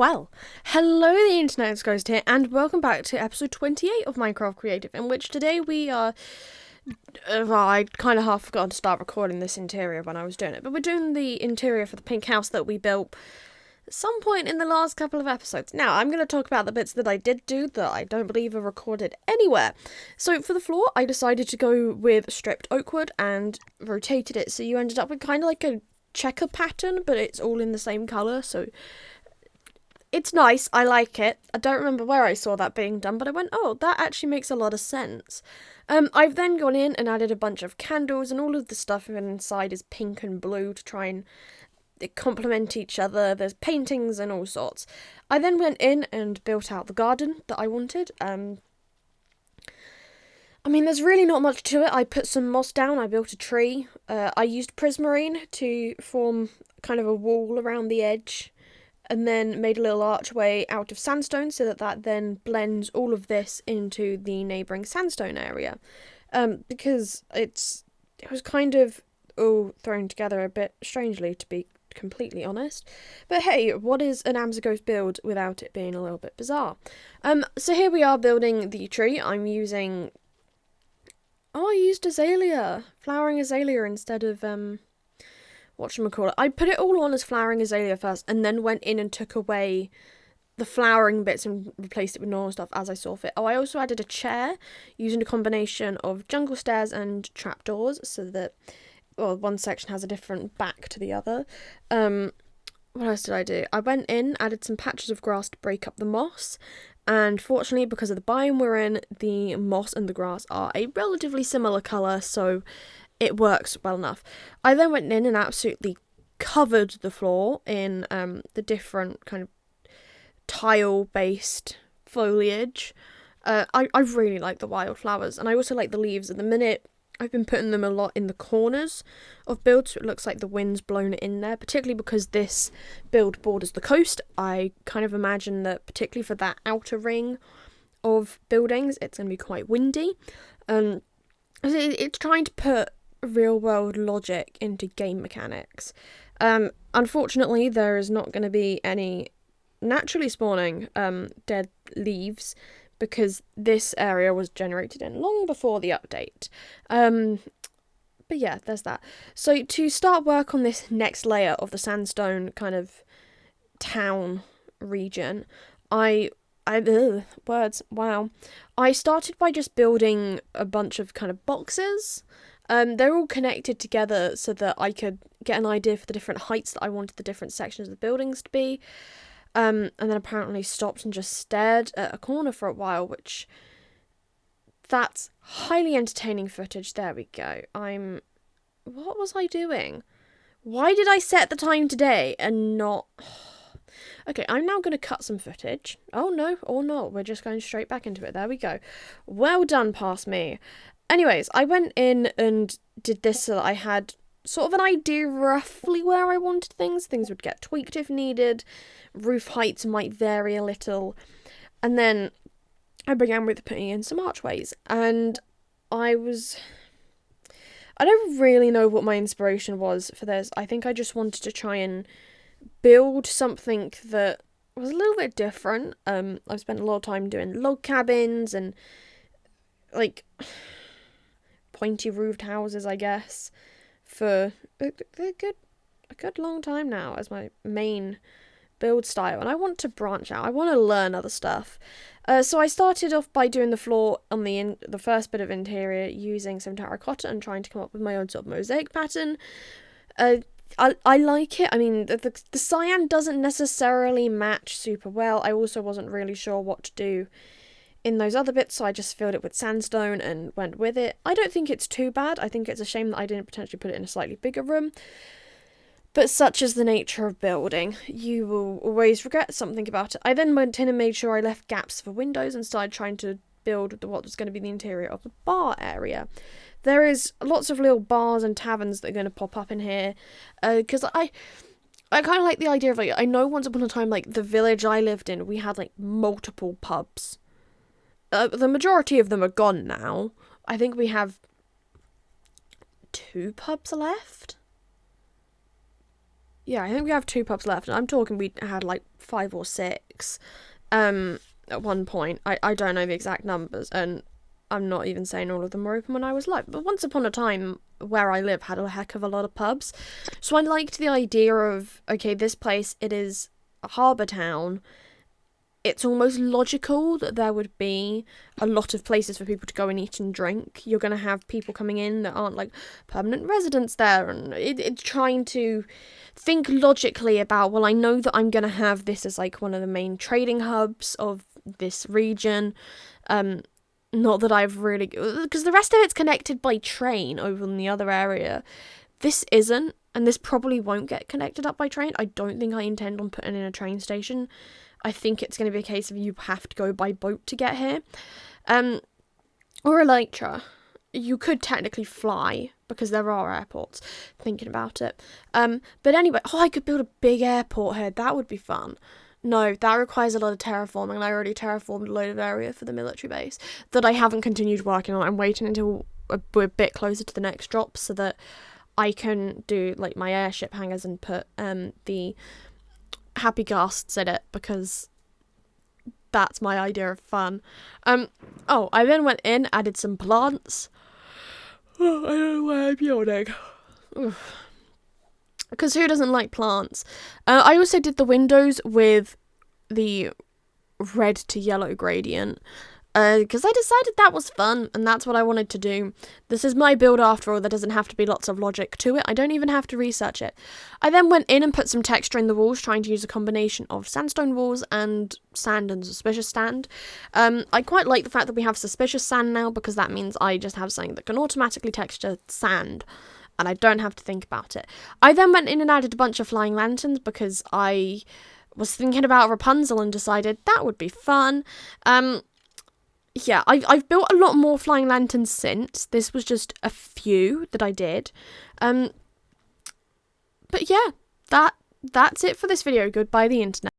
Well, hello the Internet's Ghost here, and welcome back to episode 28 of Minecraft Creative, in which today we are... I kind of half forgot to start recording this interior when I was doing it, but we're doing the interior for the pink house that we built at some point in the last couple of episodes. Now, I'm going to talk about the bits that I did do that I don't believe are recorded anywhere. So, for the floor, I decided to go with stripped oak wood and rotated it, so you ended up with kind of like a checker pattern, but it's all in the same colour, so... It's nice, I like it. I don't remember where I saw that being done, but I went, oh, that actually makes a lot of sense. I've then gone in and added a bunch of candles, and all of the stuff inside is pink and blue to try and complement each other. There's paintings and all sorts. I then went in and built out the garden that I wanted. There's really not much to it. I put some moss down, I built a tree. I used prismarine to form kind of a wall around the edge, and then made a little archway out of sandstone so that then blends all of this into the neighbouring sandstone area. Because it was kind of all thrown together a bit strangely, to be completely honest. But hey, what is an ams.a build without it being a little bit bizarre? So here we are building the tree. I'm using... I used azalea. Flowering azalea instead of... whatchamacallit. I put it all on as flowering azalea first, and then went in and took away the flowering bits and replaced it with normal stuff as I saw fit. Oh, I also added a chair using a combination of jungle stairs and trapdoors, so that, well, one section has a different back to the other. What else did I do? I went in, added some patches of grass to break up the moss, and fortunately, because of the biome we're in, the moss and the grass are a relatively similar colour, so it works well enough. I then went in and absolutely covered the floor in the different kind of tile-based foliage. I really like the wildflowers, and I also like the leaves. At the minute, I've been putting them a lot in the corners of builds, so it looks like the wind's blown it in there, particularly because this build borders the coast. I kind of imagine that, particularly for that outer ring of buildings, it's going to be quite windy. It's trying to put real world logic into game mechanics. Unfortunately, there is not going to be any naturally spawning dead leaves, because this area was generated in long before the update. But yeah, there's that. So to start work on this next layer of the sandstone kind of town region, words, wow. I started by just building a bunch of kind of boxes. They're all connected together so that I could get an idea for the different heights that I wanted the different sections of the buildings to be. And then apparently stopped and just stared at a corner for a while, which... That's highly entertaining footage. There we go. What was I doing? Why did I set the time today and not... Okay, I'm now going to cut some footage. Oh no, or not. We're just going straight back into it. There we go. Well done, past me. Anyways, I went in and did this so that I had sort of an idea roughly where I wanted things. Things would get tweaked if needed. Roof heights might vary a little. And then I began with putting in some archways. And I don't really know what my inspiration was for this. I think I just wanted to try and build something that was a little bit different. I've spent a lot of time doing log cabins and like pointy roofed houses, I guess, for a good long time now as my main build style, and I want to branch out. I want to learn other stuff. So I started off by doing the floor on the first bit of interior using some terracotta and trying to come up with my own sort of mosaic pattern. I like it. I mean, the cyan doesn't necessarily match super well. I also wasn't really sure what to do in those other bits, so I just filled it with sandstone and went with it. I don't think it's too bad. I think it's a shame that I didn't potentially put it in a slightly bigger room. But such is the nature of building. You will always regret something about it. I then went in and made sure I left gaps for windows and started trying to build what was going to be the interior of the bar area. There is lots of little bars and taverns that are going to pop up in here. Because I kind of like the idea of, like, I know once upon a time, like, the village I lived in, we had, like, multiple pubs. The majority of them are gone now. I think we have 2 pubs left. Yeah, I think we have 2 pubs left. And I'm talking we had like 5 or 6 at one point. I don't know the exact numbers, and I'm not even saying all of them were open when I was alive. But once upon a time, where I live had a heck of a lot of pubs. So I liked the idea of, okay, this place, it is a harbour town. It's almost logical that there would be a lot of places for people to go and eat and drink. You're going to have people coming in that aren't like permanent residents there, and it's trying to think logically about, well, I know that I'm going to have this as like one of the main trading hubs of this region. Not that I've really, because the rest of it's connected by train over in the other area. This isn't, and this probably won't get connected up by train. I don't think I intend on putting in a train station. I think it's going to be a case of you have to go by boat to get here. Or Elytra. You could technically fly, because there are airports, thinking about it. But anyway, I could build a big airport here. That would be fun. No, that requires a lot of terraforming, and I already terraformed a load of area for the military base that I haven't continued working on. I'm waiting until we're a bit closer to the next drop so that I can do like my airship hangars and put the happy ghasts in it, because that's my idea of fun. I then went in, added some plants. I don't know why I'm yawning. Because who doesn't like plants? I also did the windows with the red to yellow gradient, because I decided that was fun, and that's what I wanted to do. This is my build after all. There doesn't have to be lots of logic to it. I don't even have to research it. I then went in and put some texture in the walls, trying to use a combination of sandstone walls and sand and suspicious sand. I quite like the fact that we have suspicious sand now, because that means I just have something that can automatically texture sand, and I don't have to think about it. I then went in and added a bunch of flying lanterns, because I was thinking about Rapunzel and decided that would be fun. Yeah, I've built a lot more flying lanterns since. This was just a few that I did. But yeah, that's it for this video. Goodbye the internet.